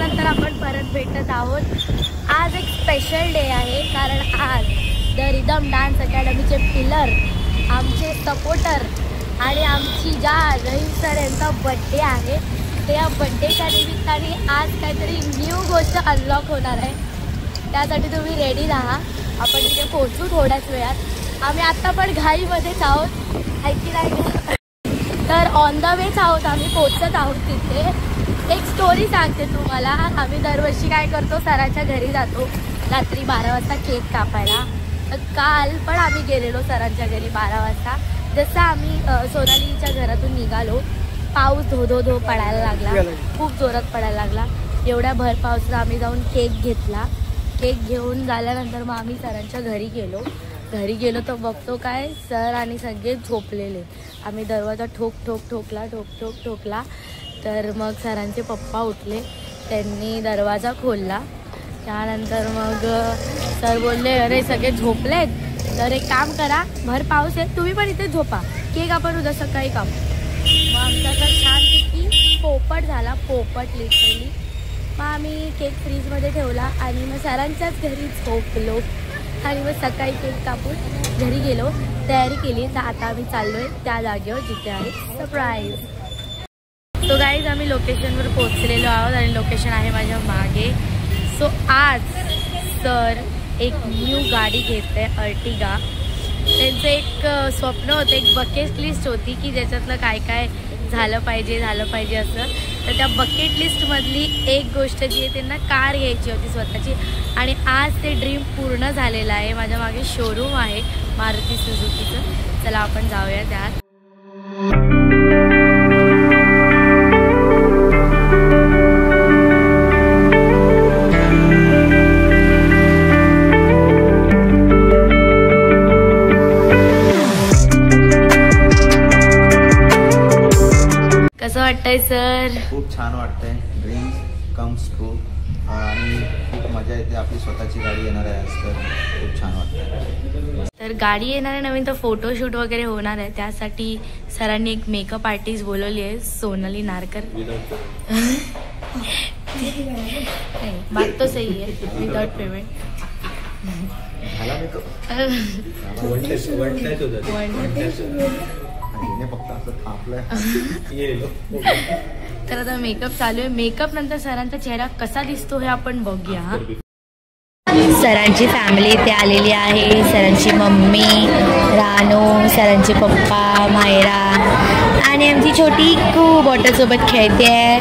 दिवसानंतर आपण परत भेटत आहोत। आज एक स्पेशल डे आहे, कारण आज द रिदम डान्स अकॅडमीचे पिलर, आमचे सपोर्टर आणि आमची ज्या रहीम सर यांचा बड्डे आहे। त्या बड्डेच्या निमित्ताने आज काहीतरी न्यू गोष्ट अनलॉक होणार आहे, त्यासाठी तुम्ही रेडी राहा। आपण तिथे पोहोचू थोड्याच वेळात। आम्ही आत्ता पण घाईमध्येच आहोत, ऐकी नाही तर ऑन द वेच आहोत, आम्ही पोहोचत आहोत तिथे। एक स्टोरी सांगते तुम्हाला। आम्ही दरवर्षी काय करतो, सरांच्या घरी जातो रात्री 12 वाजता केक कापायला। तर काल पण आम्ही गेलेलो सरांच्या घरी 12 वाजता। जसं आम्ही सोनालीच्या घरातून निघालो, पाऊस धो धो पडायला लागला, खूप जोरात पडायला लागला। एवढ्या भर पावसात आम्ही जाऊन केक घेतला। केक घेऊन झाल्यानंतर मग आम्ही सरांच्या घरी गेलो तर बघतो काय, सर आणि सगळे झोपलेले। आम्ही दरवाजा ठोकला तर मग सरांचे पप्पा उठले, त्यांनी दरवाजा खोलला। त्यानंतर मग सर बोलले, अरे सगळे झोपलेत तर एक काम करा, भर पाऊस आहे, तुम्ही पण इथे झोपा, केक आपण उद्या सकाळी कापू। मग आमचा सर छान पोपट झाला, पोपट लिटरली। मग आम्ही केक फ्रीजमध्ये ठेवला आणि मग सरांच्याच घरी झोपलो आणि मग सकाळी केक कापून घरी गेलो, तयारी केली। तर आता आम्ही चाललोय त्या जागेवर जिथे आहे सरप्राईज। सो गाईज, आम्ही लोकेशनवर पोहोचलेलो आहोत आणि लोकेशन आहे माझ्या मागे। सो आज सर एक न्यू गाडी घेत आहे, अर्टिगा। त्यांचं एक स्वप्न होतं, एक बकेट लिस्ट होती की ज्याच्यातलं काय काय झालं पाहिजे असं। तर त्या बकेट लिस्टमधली एक गोष्ट जी आहे, त्यांना कार घ्यायची होती स्वतःची, आणि आज ते ड्रीम पूर्ण झालेलं आहे। माझ्या मागे शोरूम आहे मारुती सुझुकीचं। चला आपण जाऊया त्यात। कसं वाटतंय सर? खूप छान वाटतंय, ड्रीम्स कम्स ट्रू आणि खूप मजा येते। आपली स्वतःची गाडी येणार आहे आज, तर खूप छान वाटतंय। तर गाडी येणार आहे नवीन, तर फोटोशूट वगैरे होणार आहे। त्यासाठी सरांनी एक मेकअप आर्टिस्ट बोलवली आहे, सोनाली नारकर। बात तो सही है, विदाउट पेमेंट। तर आता मेकअप चालू आहे। मेकअप नंतर सरांचा चेहरा कसा दिसतो हे आपण बघूया। सरांची फॅमिली इथे आलेली आहे, सरांची मम्मी रानू, सरांचे पप्पा मायरा आणि आमची छोटी बॉटल सोबत खेळते आहे।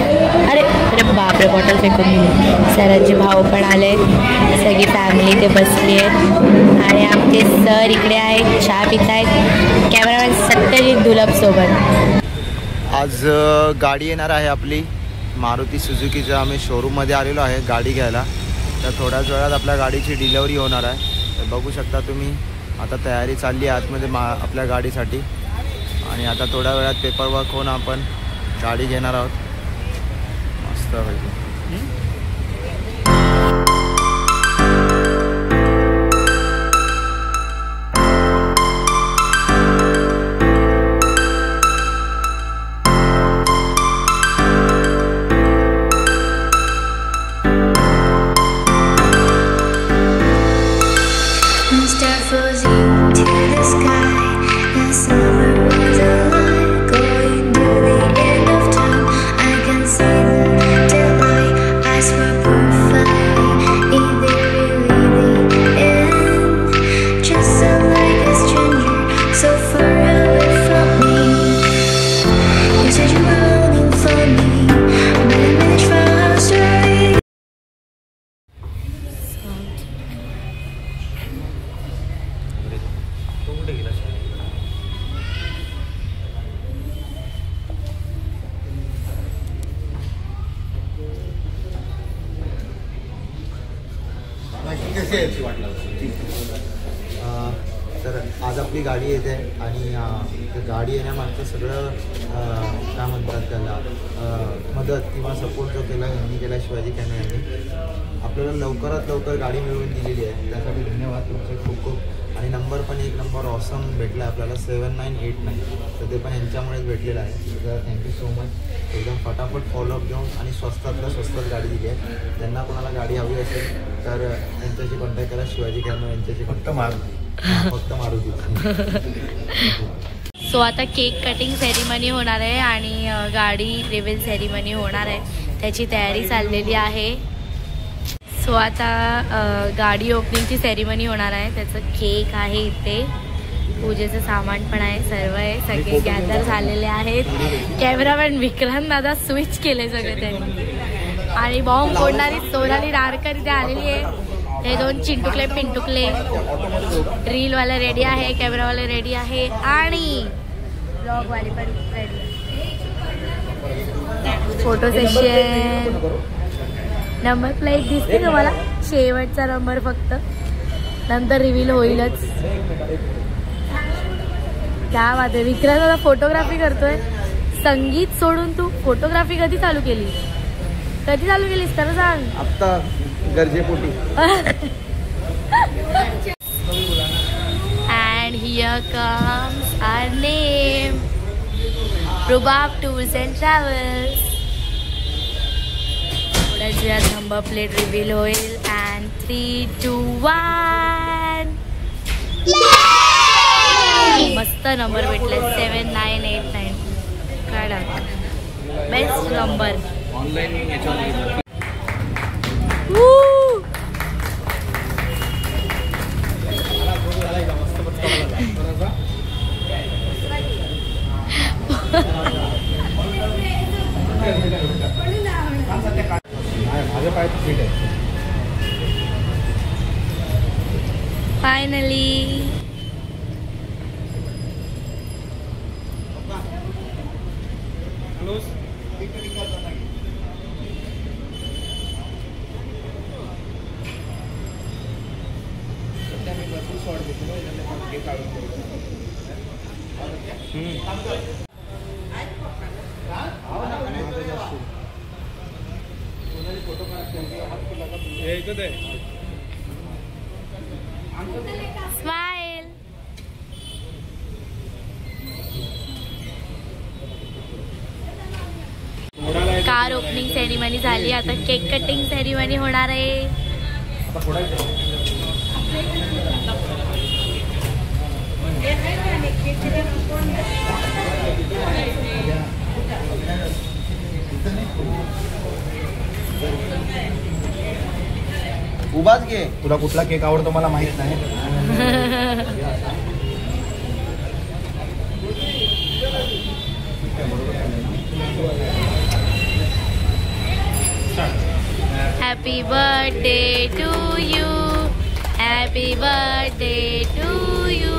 अरे अरे बापरे, बॉटल फेकून दिली। सरांचे भाऊ पण आले, सगळी फॅमिली इथे बसली आहे आणि आमचे सर इकडे आहेत, चहा पित आहेत। कॅमेरामॅन सत्यजित दुलभ सोबत। आज गाडी येणार आहे आपली मारुती सुझुकीच्या। आम्ही शोरूममध्ये आलेलो आहे गाडी घ्यायला, तर थोड्याच वेळात आपल्या गाडीची डिलेवरी होणार आहे। तर बघू शकता तुम्ही, आता तयारी चालली आहे आतमध्ये आपल्या गाडीसाठी, आणि आता थोड्या वेळात पेपरवर्क होऊन आपण गाडी घेणार आहोत मस्त पैकी। तर आज आपली गाडी येते आणि गाडी येण्यामागचं सगळं काय म्हणतात त्याला, मदत किंवा सपोर्ट जो केला यांनी केला, शिवाजी कॅमे यांनी आपल्याला लवकरात लवकर गाडी मिळवून दिलेली आहे, त्यासाठी धन्यवाद तुमचे खूप खूप। आणि नंबर पण 1 नंबर ऑसम भेटला आपल्याला 7989. तर ते पण यांच्यामुळेच भेटलेलं आहे. तर थँक्यू सो मच. एकदम फटाफट फॉलोअप घेऊन आणि स्वस्तातल्या स्वस्तात गाडी दिली आहे. ज्यांना कोणाला गाडी हवी असेल तर यांच्याशी कॉन्टॅक्ट करा. शिवाजी कॅनो यांच्याशी फक्त मारुती. सो आता केक कटिंग सेरेमनी होणार आहे आणि गाडी रिव्हील सेरेमनी होणार आहे. त्याची तयारी चाललेली आहे. सो आता गाडी ओपनिंगची सेरेमनी होणार आहे. त्याचं केक आहे इथे, पूजेचं सामान पण आहे, सर्व आहे. सगळे गॅदर झालेले आहेत. कॅमेरामॅन विक्रांत दादा स्विच केले सगळे त्यांनी. आणि बॉम्ब फोडणारी सोनाली नारकर इथे आलेली आहे. हे 2 चिंटुकले पिंटुकले. रीलवाला रेडी आहे, कॅमेरावाला रेडी आहे आणि ब्लॉगवाली पण ready. Photo session. Number plate दिसते तुम्हाला, शेवटचा नंबर फक्त, नंतर रिव्हील होईलच. क्या बात आहे. विक्रांत दादा फोटोग्राफी करतोय. संगीत सोडून तू फोटोग्राफी कधी चालू केलीस खरं सांग. आता गरजेपोटी. And here comes our name, Rubab Tours and Travels. थोड्याच वेळात नंबर प्लेट रिव्हील होईल. And 3, 2, 1. मस्त नंबर भेटलाय 7989. कडक best number. Finally smile. Car opening ceremony झाली. आता केक कटिंग सेरेमनी होणार आहे. उभाच घे. तुला कुठला केक आवडतो मला माहित नाही. Happy birthday to you. Happy birthday to you.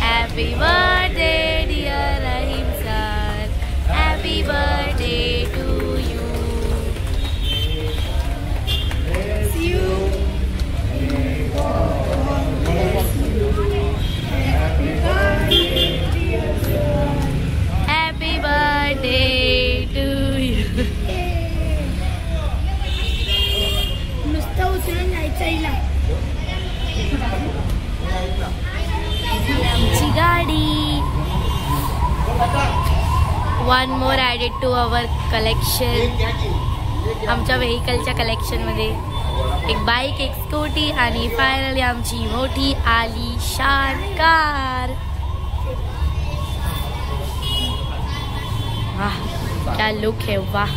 Happy birthday dear Rahim sir. Happy birthday to you. Happy birthday to you. नुसतं उचलून जायचं. आमची गाडी. 1 more added to our collection. आमच्या व्हेकलच्या कलेक्शनमध्ये एक बाईक, एक स्कूटी आणि फायनली आमची मोठी आलिशान कार. वाह क्या लुक है. वाह.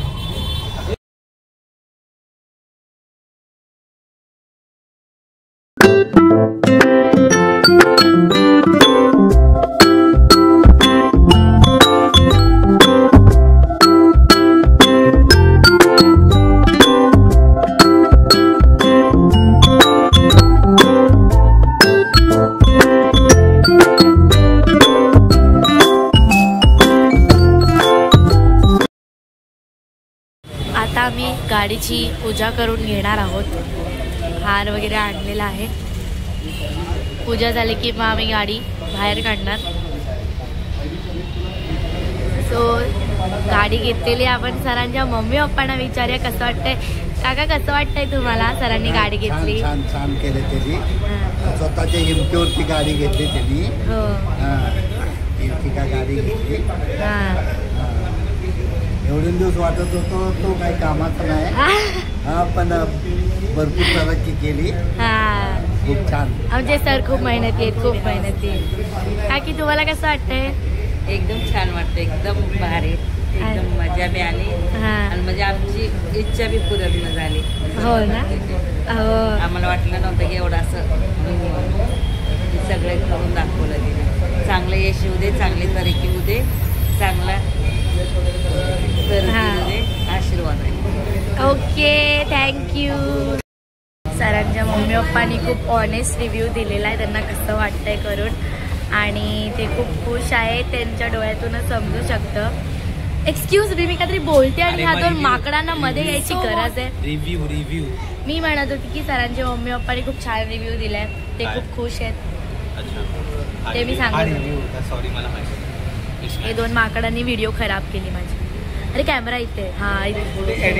आता आम्ही गाडीची पूजा करून घेणार आहोत. हार वगैरे आणलेला आहे. पूजा झाली की मग आम्ही गाडी बाहेर काढणार. सो गाडी घेतलेली आपण सरांच्या मम्मी पप्पांना विचारूया कसं वाटतंय. काका कसं वाटतंय तुम्हाला सरांनी गाडी घेतली? छान छान केले त्यांनी. स्वतःच्या हिमतीवरती गाडी घेतली त्यांनी. हो का गाडी घेतली. एवढे दिवस वाटत होतो तो काही कामाचा नाही. हा पण भरपूर तरक्की केली. खूप छान. आमचे सर खूप मेहनती आहेत, खूप मेहनती आहेत. काकी तुम्हाला कसं वाटतंय? एकदम छान वाटतं, एकदम भारी, एकदम मजा बी आली आणि म्हणजे आमची इच्छा बी पूर्ण झाली. हो ना. हो आम्हाला वाटलं नव्हतं की एवढं असं सगळे करून दाखवलं तिने. चांगलं यश येऊ दे, चांगली तरक्की होऊ दे, चांगला आशीर्वाद आहे. Okay thank you. सरांच्या मम्मी पप्पांनी खूप ऑनेस्ट रिव्ह्यू दिलेला आहे त्यांना कसं वाटतंय करून आणि ते खूप खुश आहे. त्यांच्या डोळ्यातूनच समजू शकतं. एक्सक्यूज मी काहीतरी बोलते आणि ह्या दोन माकडांना मध्ये यायची गरज आहे. रिव्ह्यू मी म्हणत होती की सरांच्या मम्मी पप्पांनी खूप छान रिव्ह्यू दिलाय, ते खूप खुश आहेत. ते मी सांगते. सॉरी मला माहिती. हे दोन माकडांनी व्हिडिओ खराब केली माझी. अरे कॅमेरा इथे. हा इथे.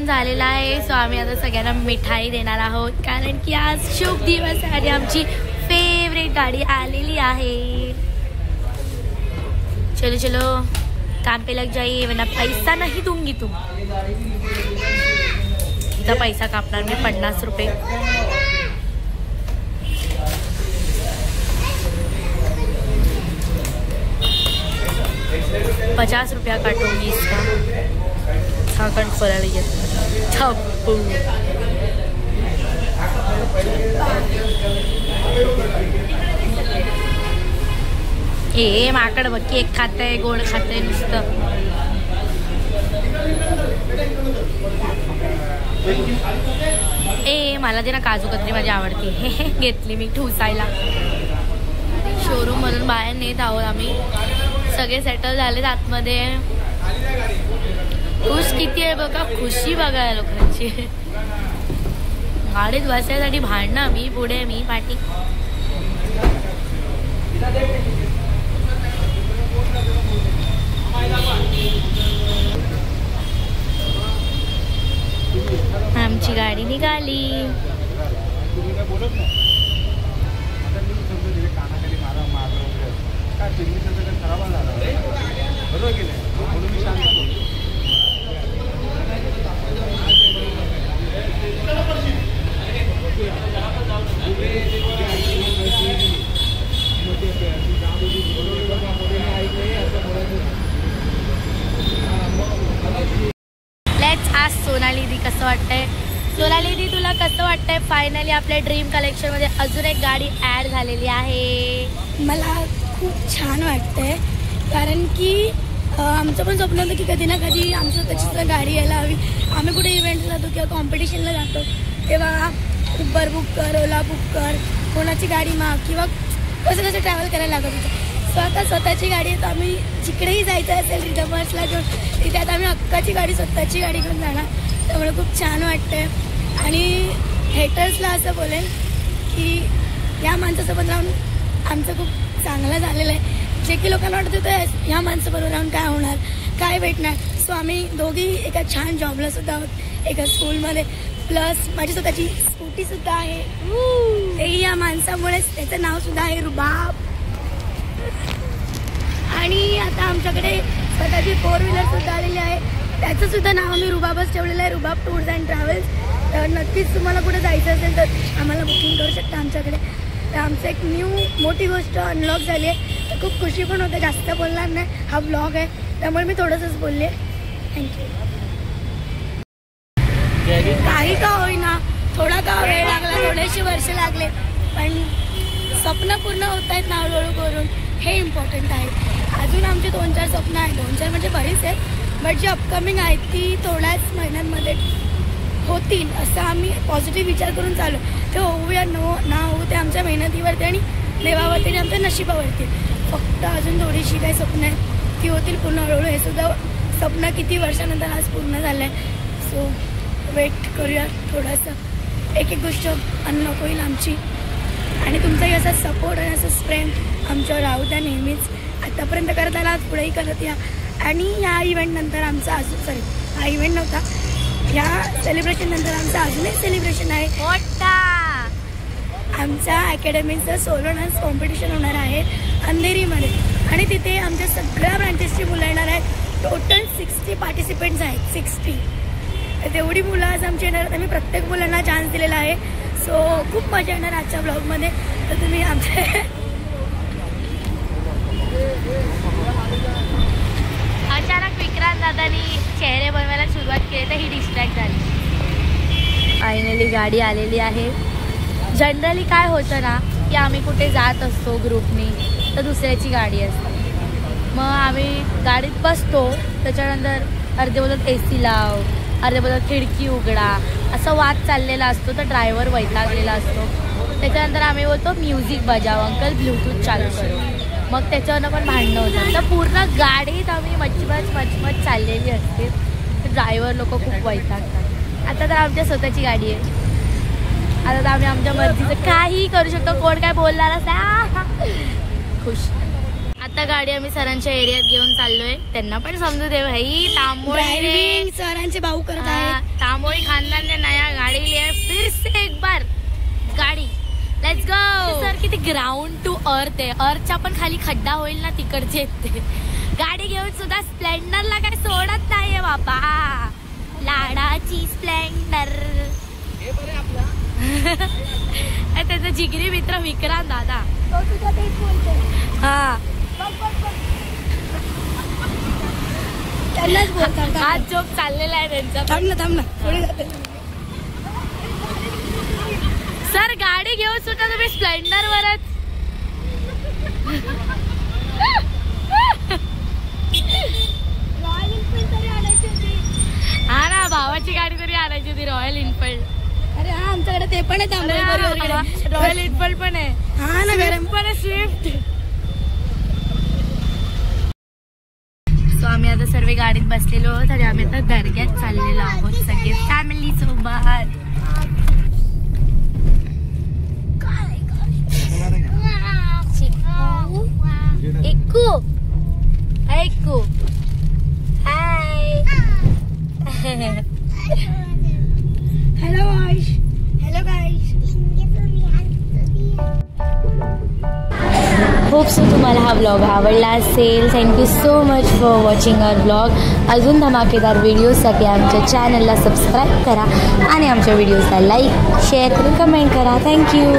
झालेला आहे. सो आम्ही आता सगळ्यांना मिठाई देणार आहोत कारण की आज शुभ दिवस आहे आणि आमची फेवरेट गाडी आलेली आहे. चलो चलो काम पे लग जाइए वरना पैसा नहीं दूंगी तुम. इथं पैसा कापणार मी 50 रुपये. ₹50 काटूंगी इसका. छाकण पडायला छप्पू. ए माकड बघ केक खातंय, गोड खातंय नुसतं. ए मला दे ना काजू कतरी, माझी आवडती. घेतली मी ठुसायला. शोरूम मधून बाहेर नेत आहोत आम्ही. सगळे सेटल झालेत आतमध्ये. खुश किती आहे बघा, खुशी बघा लोकांची. गाडीत बसायसाठी भांडणं, मी पुढे मी पाठी. आमची गाडी निघाली. लेट्स आस्क सोनाली दी कसं वाटतंय. सोनाली दी तुला कसं वाटतंय फायनली आपल्या ड्रीम कलेक्शन मध्ये अजून एक गाडी ऍड झालेली आहे. मला खूप छान वाटतंय कारण की आमचं पण स्वप्न होतं की कधी ना कधी आमची स्वतःची गाडी यायला हवी. आम्ही कुठे इव्हेंटला जातो किंवा कॉम्पिटिशनला जातो तेव्हा उबर बुक कर, ओला बुक कर, कोणाची गाडी माग किंवा कसं ट्रॅव्हल करायला लागत होतं. सो आता स्वतःची गाडी आहे, तर आम्ही जिकडेही जायचं असेल रिदमर्सला घेऊन, तिथे आता आम्ही अक्काची गाडी स्वतःची गाडी घेऊन जाणार. त्यामुळे खूप छान वाटतंय. आणि हेटर्सला असं बोलेन की या माणसासोबत राहून आमचं खूप चांगलं झालेलं आहे. जे की लोकांना वाटत होतं ह्या माणसाबरोबर राहून काय होणार, काय भेटणार. सो आम्ही दोघी एका छान जॉबला सुद्धा आहोत, एका स्कूलमध्ये, प्लस माझी स्वतःची स्कूटी सुद्धा आहे. तेही या माणसामुळेच. त्याचं नाव सुद्धा आहे रुबाब. आणि आता आमच्याकडे स्वतःची 4 व्हीलर सुद्धा आलेली आहे. त्याचं सुद्धा नाव आम्ही रुबाबच ठेवलेलं आहे, रुबाब टूर्स अँड ट्रॅव्हल्स. तर नक्कीच तुम्हाला कुठे जायचं असेल तर आम्हाला बुकिंग करू शकता आमच्याकडे. तर आमचं एक न्यू मोठी गोष्ट अनलॉक झाली आहे. तर खूप खुशी पण होते. जास्त बोलणार नाही, हा ब्लॉग आहे त्यामुळे मी थोडंसंच बोलले. थँक्यू. काही का होईना, थोडा का वेळ लागला, थोडेसे वर्ष लागले, पण स्वप्न पूर्ण होत आहेत ना हळूहळू करून, हे इम्पॉर्टंट आहे. अजून आमचे 2-4 स्वप्न आहेत. 2-4 म्हणजे बरीच आहेत, बट जी अपकमिंग आहेत ती थोड्याच महिन्यांमध्ये होतील असं आम्ही पॉझिटिव्ह विचार करून चालू. ते होऊ या ना होऊ ते आमच्या मेहनतीवरती आणि देवावरती आणि आमच्या नशिबावरती. फक्त अजून थोडीशी काही स्वप्न आहेत ती होतील पूर्ण हळूहळू. हे सुद्धा स्वप्न किती वर्षानंतर आज पूर्ण झालं आहे. सो वेट करूया थोडंसं, एक एक गोष्ट अनलॉक होईल आमची. आणि तुमचाही असा सपोर्ट आणि असं प्रेम आमच्यावर राहू द्या नेहमीच. आतापर्यंत करत आला, पुढेही करत या. आणि ह्या इव्हेंटनंतर आमचा अजून हा इव्हेंट नव्हता, ह्या सेलिब्रेशन नंतर आमचं अजून एक सेलिब्रेशन आहे मोठा. आमच्या अकॅडमीचं सोलो डान्स कॉम्पिटिशन होणार आहे अंधेरीमध्ये. आणि तिथे आमच्या सगळ्या ब्रांचेसची मुलं येणार आहेत. टोटल 60 पार्टिसिपेंट्स आहेत. 60 तेवढी मुलं आज आमची येणार आहेत. आम्ही प्रत्येक मुलांना चान्स दिलेला आहे. सो खूप मजा येणार आजच्या ब्लॉगमध्ये. तर तुम्ही आमचे अचानक विक्रांत दादानी चेहरे बनवायला सुरुवात केली तर ही डिस्ट्रॅक्ट झाली. फायनली गाडी आलेली आहे. जनरली काय होतं ना की आम्ही कुठे जात असतो ग्रुपनी तर दुसऱ्याची गाडी असते, मग आम्ही गाडीत बसतो, त्याच्यानंतर अर्धे बोलत AC लाव, अर्धे बोलत खिडकी उघडा, असा वाद चाललेला असतो. तर ड्रायव्हर वैतागलेला असतो. त्याच्यानंतर आम्ही बोलतो म्युझिक बजाव अंकल, ब्लूटूथ चालू करू. मग त्याच्यावरनं पण भांडणं होतं. तर पूर्ण गाडीत आम्ही मचमच चाललेली असते. तर ड्रायव्हर लोक खूप वैतागतात. आता तर आमच्या स्वतःची गाडी आहे. आता तर आम्ही आमच्या मर्जीचं काही करू शकतो. कोण काय बोलणार असं खुश. आता गाडी आम्ही सरांच्या एरियात घेऊन चाललोय. त्यांना पण समजू दे भाई, तांबोळी सरांचे भाऊ करत आहेत. तांबोळी खानदान ने नया गाडी लिया फिर से एक बार गाडी. Let's go. सर किती ग्राउंड टू अर्थ आहे. अर्थच्या पण खाली खड्डा होईल ना तिकडचे ते. गाडी घेऊन सुद्धा स्प्लेंडरला काय सोडत नाहीये बाबा. लाडाची स्प्लेंडर. त्याचा जिगरी मित्र विक्रांत दादा. हा त्यांनाच बोलतात. आज जोक चाललेला आहे त्यांचा. थांब ना पुढे जाते. सर गाडी घेऊन सुद्धा तुम्ही स्प्लेंडर वरच. रॉयल एनफिल्ड तरी आणायची होती. हा ना, भावाची गाडी तरी आणायची होती रॉयल एनफिल्ड. अरे हा आमच्याकडे ते पण आहे. रॉयल एनफिल्ड पण आहे. हा ना, गरम पण आहे स्विफ्ट. सो आम्ही आता सर्व गाडीत बसलेलो आहोत आणि आम्ही आता दर्ग्यात चाललेलो आहोत सगळे फॅमिली सोबत. Ekku. Ekku. Hi. Hello guys. Hello guys. Hope so तुम्हाला हा व्लॉग आवडला असेल. Thank you so much for watching our vlog. अजून धमाकेदार व्हिडिओसाठी आमच्या चॅनलला सबस्क्राईब करा आणि आमच्या व्हिडिओजला लाईक शेअर करून कमेंट करा. थँक्यू.